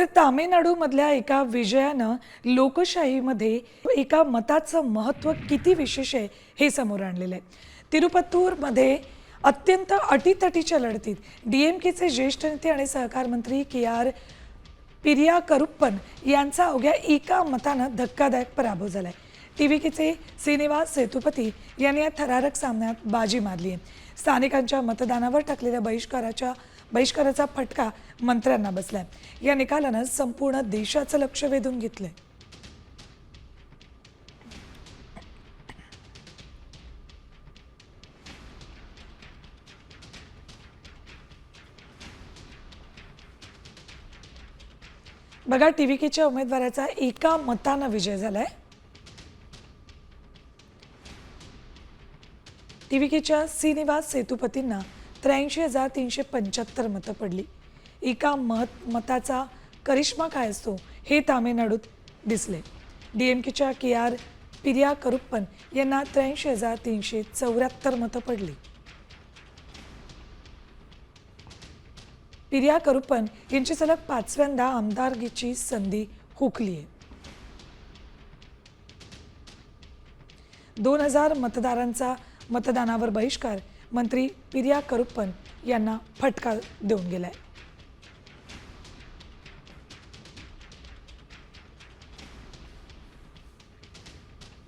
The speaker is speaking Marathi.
तर तामिळनाडूमधल्या एका विजयानं लोकशाहीमध्ये एका मताचं महत्त्व किती विशेष आहे हे समोर आणलेलं आहे. तिरुपत्तूरमध्ये अत्यंत अटीतटीच्या लढतीत DMKचे ज्येष्ठ नेते आणि सहकार मंत्री KR पिरियाकरुप्पन यांचा अवघ्या एका मतानं धक्कादायक पराभव झालाय. TVKचे श्रीनिवास सेतुपती यांनी या थरारक सामन्यात बाजी मारली आहे. स्थानिकांच्या मतदानावर टाकलेल्या बहिष्काराचा फटका मंत्र्यांना बसलाय. या निकालानं संपूर्ण देशाचं लक्ष वेधून घेतलंय. बघा, TVKच्या उमेदवाराचा एका मतानं विजय झालाय. TVKच्या श्रीनिवास सेतुपतींना 83,375 मतं पडली. एका मताचा करिश्मा काय असतो हे तामिळनाडूत दिसले. DMKच्या KR पिरियाकरुप्पन यांना 83,374 मतं पडली. पिरियाकरुप्पन यांची सलग 5व्यांदा आमदारकीची संधी हुकली आहे. 2000 मतदारांचा मतदानावर बहिष्कार मंत्री पिरियाकरुप्पन यांना फटका देऊन गेलाय.